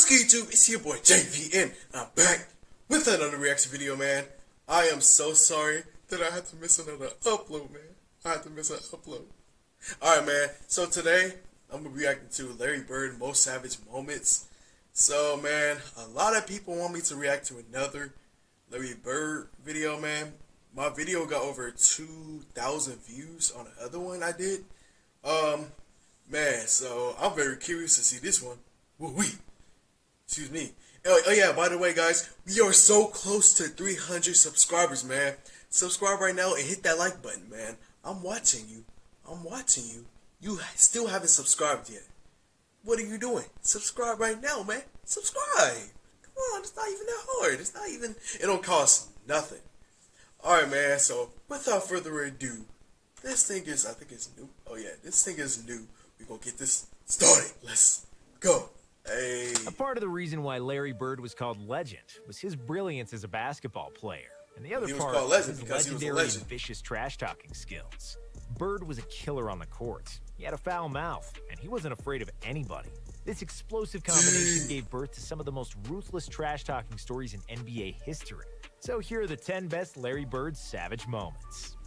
YouTube, it's your boy JVN. I'm back with another reaction video, man. I am so sorry that I had to miss another upload, man. I had to miss an upload. Alright, man. So today, I'm going to be reacting to Larry Bird Most Savage Moments. So, man, a lot of people want me to react to another Larry Bird video, man. My video got over 2,000 views on the other one I did. Man, so I'm very curious to see this one. Woo-wee. Excuse me. Oh yeah, by the way, guys, we are so close to 300 subscribers, man. Subscribe right now and hit that like button, man. I'm watching you. I'm watching you. You still haven't subscribed yet. What are you doing? Subscribe right now, man. Subscribe. Come on, it's not even that hard. It's not even, it don't cost nothing. Alright, man, so without further ado, this thing is, I think it's new. Oh yeah, this thing is new. We're gonna get this started. Let's go. Hey. A part of the reason why Larry Bird was called Legend was his brilliance as a basketball player. And the other part was his legendary and vicious trash-talking skills. Bird was a killer on the court. He had a foul mouth, and he wasn't afraid of anybody. This explosive combination gave birth to some of the most ruthless trash-talking stories in NBA history. So here are the 10 best Larry Bird savage moments.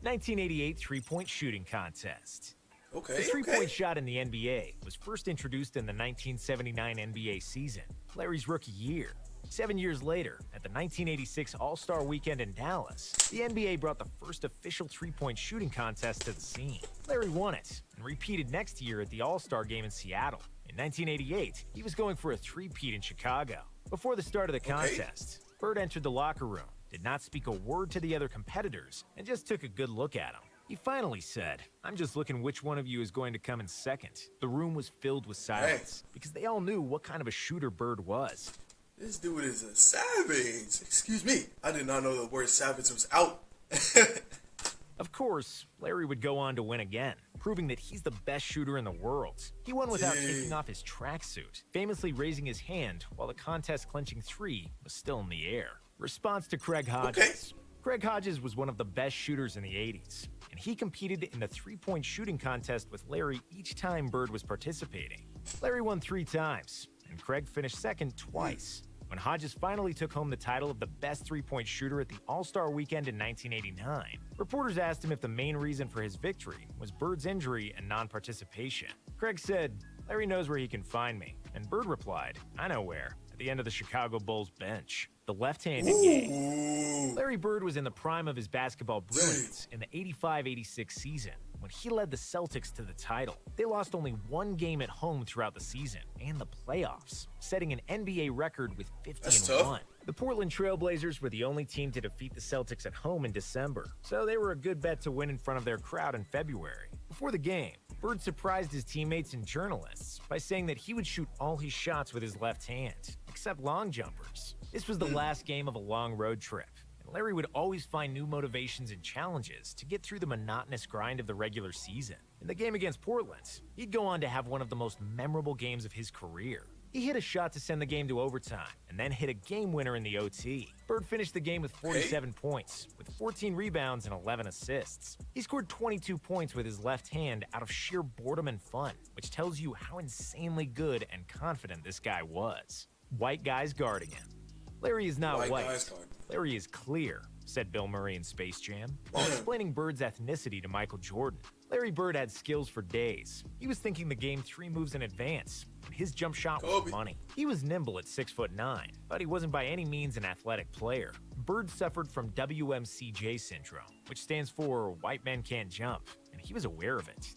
1988 three-point shooting contest. The three-point shot in the NBA was first introduced in the 1979 NBA season, Larry's rookie year. 7 years later, at the 1986 All-Star Weekend in Dallas, the NBA brought the first official three-point shooting contest to the scene. Larry won it, and repeated next year at the All-Star Game in Seattle. In 1988, he was going for a three-peat in Chicago. Before the start of the contest, Bird entered the locker room, did not speak a word to the other competitors, and just took a good look at them. He finally said, "I'm just looking which one of you is going to come in second." The room was filled with silence because they all knew what kind of a shooter Bird was. This dude is a savage. Excuse me. I did not know the word savage was out. Of course, Larry would go on to win again, proving that he's the best shooter in the world. He won without taking off his tracksuit, famously raising his hand while the contest-clinching three was still in the air. Response to Craig Hodges. Craig Hodges was one of the best shooters in the 80s, and he competed in the three-point shooting contest with Larry each time Bird was participating. Larry won 3 times, and Craig finished second twice. When Hodges finally took home the title of the best three-point shooter at the All-Star Weekend in 1989, reporters asked him if the main reason for his victory was Bird's injury and non-participation. Craig said, "Larry knows where he can find me," and Bird replied, "I know where, at the end of the Chicago Bulls bench." The left-handed game. Larry Bird was in the prime of his basketball brilliance in the 85-86 season when he led the Celtics to the title. They lost only 1 game at home throughout the season and the playoffs, setting an NBA record with 50-1. The Portland Trail Blazers were the only team to defeat the Celtics at home in December, so they were a good bet to win in front of their crowd in February. Before the game, Bird surprised his teammates and journalists by saying that he would shoot all his shots with his left hand, except long jumpers. This was the last game of a long road trip, and Larry would always find new motivations and challenges to get through the monotonous grind of the regular season. In the game against Portland, he'd go on to have one of the most memorable games of his career. He hit a shot to send the game to overtime, and then hit a game winner in the OT. Bird finished the game with 47 points, with 14 rebounds and 11 assists. He scored 22 points with his left hand out of sheer boredom and fun, which tells you how insanely good and confident this guy was. White guys guarding him. Larry is not white. Larry is clear, said Bill Murray in Space Jam, while explaining Bird's ethnicity to Michael Jordan. Larry Bird had skills for days. He was thinking the game 3 moves in advance, and his jump shot was money. He was nimble at 6'9", but he wasn't by any means an athletic player. Bird suffered from WMCJ syndrome, which stands for White Men Can't Jump, and he was aware of it.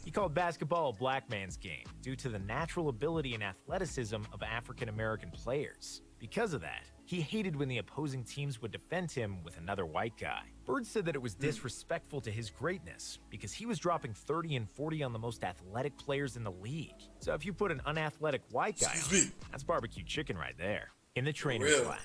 He called basketball a black man's game due to the natural ability and athleticism of African-American players. Because of that, he hated when the opposing teams would defend him with another white guy. Bird said that it was disrespectful to his greatness because he was dropping 30 and 40 on the most athletic players in the league. So if you put an unathletic white guy on, that's barbecue chicken right there. In the trainer's lab.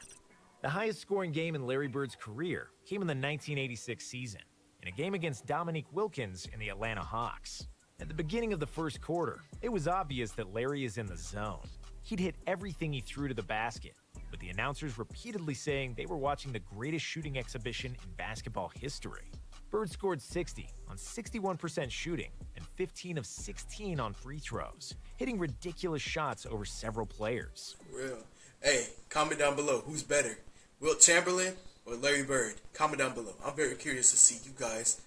The highest scoring game in Larry Bird's career came in the 1986 season, in a game against Dominique Wilkins in the Atlanta Hawks. At the beginning of the first quarter, it was obvious that Larry is in the zone. He'd hit everything he threw to the basket, with the announcers repeatedly saying they were watching the greatest shooting exhibition in basketball history. Bird scored 60 on 61% shooting and 15 of 16 on free throws, hitting ridiculous shots over several players. Real. Hey, comment down below. Who's better, Wilt Chamberlain or Larry Bird? Comment down below. I'm very curious to see you guys.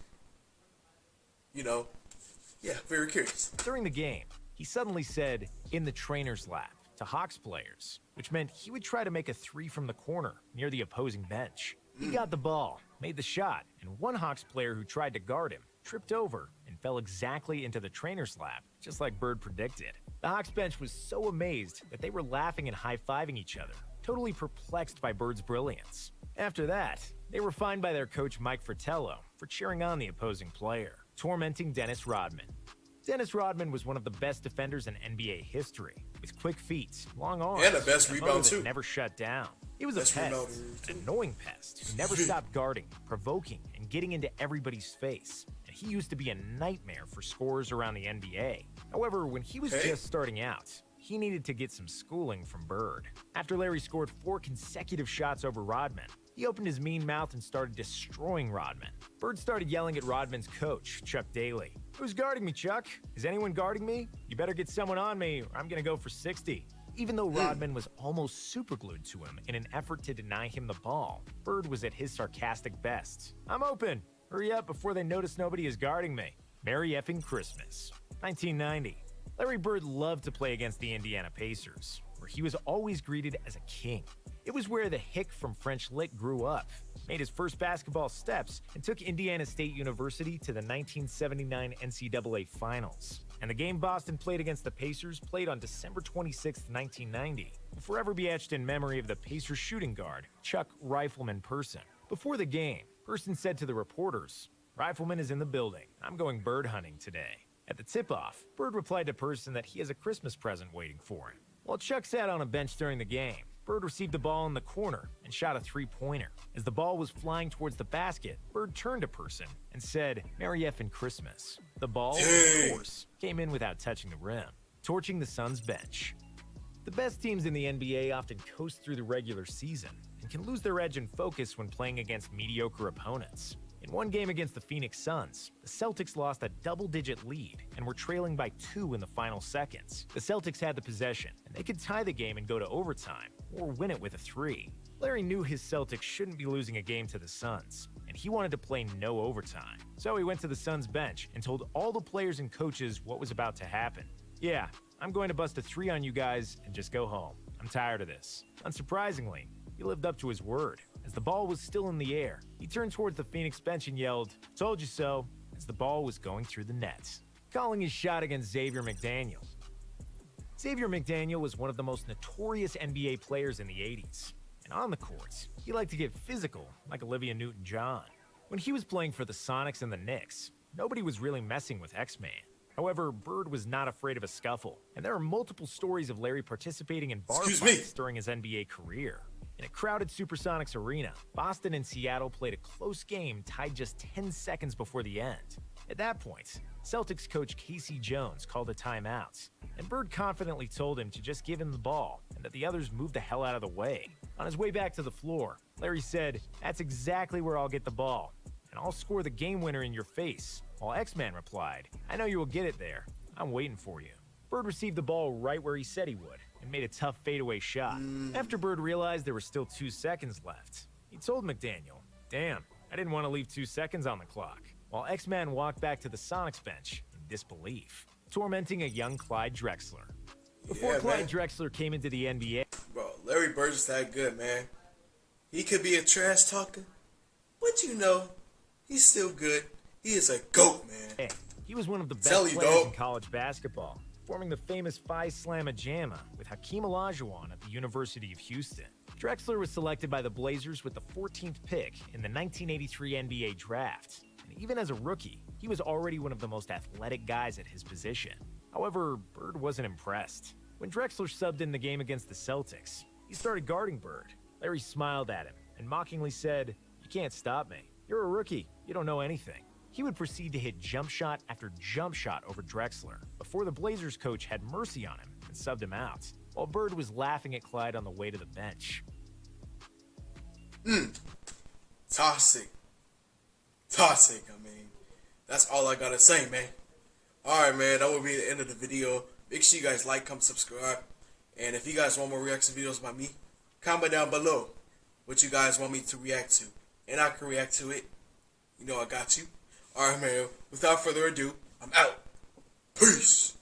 Very curious. During the game, he suddenly said, "in the trainer's lap," to Hawks players, which meant he would try to make a three from the corner near the opposing bench. He got the ball, made the shot, and one Hawks player who tried to guard him tripped over and fell exactly into the trainer's lap, just like Bird predicted. The Hawks bench was so amazed that they were laughing and high-fiving each other, totally perplexed by Bird's brilliance. After that, they were fined by their coach Mike Fratello for cheering on the opposing player, tormenting Dennis Rodman. Dennis Rodman was one of the best defenders in NBA history, with quick feet, long arms, and the best and a rebound motor that too. never shut down. He was Best a pest, rebounder, an annoying pest who never stopped guarding, provoking, and getting into everybody's face. And he used to be a nightmare for scorers around the NBA. However, when he was just starting out, he needed to get some schooling from Bird. After Larry scored 4 consecutive shots over Rodman, he opened his mean mouth and started destroying Rodman. Bird started yelling at Rodman's coach, Chuck Daly. "Who's guarding me, Chuck? Is anyone guarding me? You better get someone on me or I'm gonna go for 60. Even though Rodman was almost superglued to him in an effort to deny him the ball, Bird was at his sarcastic best. "I'm open. Hurry up before they notice nobody is guarding me." Merry effing Christmas. 1990. Larry Bird loved to play against the Indiana Pacers, where he was always greeted as a king. It was where the hick from French Lick grew up, made his first basketball steps, and took Indiana State University to the 1979 NCAA Finals. And the game Boston played against the Pacers played on December 26, 1990, will forever be etched in memory of the Pacers shooting guard, Chuck Rifleman Person. Before the game, Person said to the reporters, "Rifleman is in the building. I'm going bird hunting today." At the tip-off, Bird replied to Person that he has a Christmas present waiting for him. While Chuck sat on a bench during the game, Bird received the ball in the corner and shot a three-pointer. As the ball was flying towards the basket, Bird turned to Person and said, "Merry effing Christmas." The ball, of course, came in without touching the rim, torching the Suns' bench. The best teams in the NBA often coast through the regular season and can lose their edge and focus when playing against mediocre opponents. In one game against the Phoenix Suns, the Celtics lost a double-digit lead and were trailing by 2 in the final seconds. The Celtics had the possession, and they could tie the game and go to overtime, or win it with a 3. Larry knew his Celtics shouldn't be losing a game to the Suns, and he wanted to play no overtime. So he went to the Suns bench and told all the players and coaches what was about to happen. "Yeah, I'm going to bust a 3 on you guys and just go home. I'm tired of this." Unsurprisingly, he lived up to his word. As the ball was still in the air, he turned towards the Phoenix bench and yelled, "Told you so," as the ball was going through the net. Calling his shot against Xavier McDaniel. Xavier McDaniel was one of the most notorious NBA players in the 80s. And on the court, he liked to get physical, like Olivia Newton-John. When he was playing for the Sonics and the Knicks, nobody was really messing with X-Man. However, Bird was not afraid of a scuffle, and there are multiple stories of Larry participating in bar fights during his NBA career. In a crowded Supersonics arena, Boston and Seattle played a close game tied just 10 seconds before the end. At that point, Celtics coach Casey Jones called a timeout, and Bird confidently told him to just give him the ball and that the others move the hell out of the way. On his way back to the floor, Larry said, "That's exactly where I'll get the ball, and I'll score the game winner in your face," while X-Man replied, "I know you will get it there. I'm waiting for you." Bird received the ball right where he said he would and made a tough fadeaway shot. After Bird realized there were still 2 seconds left, he told McDaniel, "Damn, I didn't want to leave 2 seconds on the clock," while X-Man walked back to the Sonics bench in disbelief, tormenting a young Clyde Drexler. Before Clyde Drexler came into the NBA... Bro, Larry Bird is that good, man. He could be a trash talker, but he's still good. He is a GOAT, man. He was one of the best players in college basketball, forming the famous Phi Slamma Jamma with Hakeem Olajuwon at the University of Houston. Drexler was selected by the Blazers with the 14th pick in the 1983 NBA draft. And even as a rookie, he was already one of the most athletic guys at his position. However, Bird wasn't impressed. When Drexler subbed in the game against the Celtics, he started guarding Bird. Larry smiled at him and mockingly said, "You can't stop me. You're a rookie. You don't know anything." He would proceed to hit jump shot after jump shot over Drexler before the Blazers coach had mercy on him and subbed him out, while Bird was laughing at Clyde on the way to the bench. Toxic. I mean, that's all I gotta say, man. Alright, man, that will be the end of the video. Make sure you guys like, comment, subscribe. And if you guys want more reaction videos by me, comment down below what you guys want me to react to. And I can react to it. You know I got you. Alright, man, without further ado, I'm out. Peace.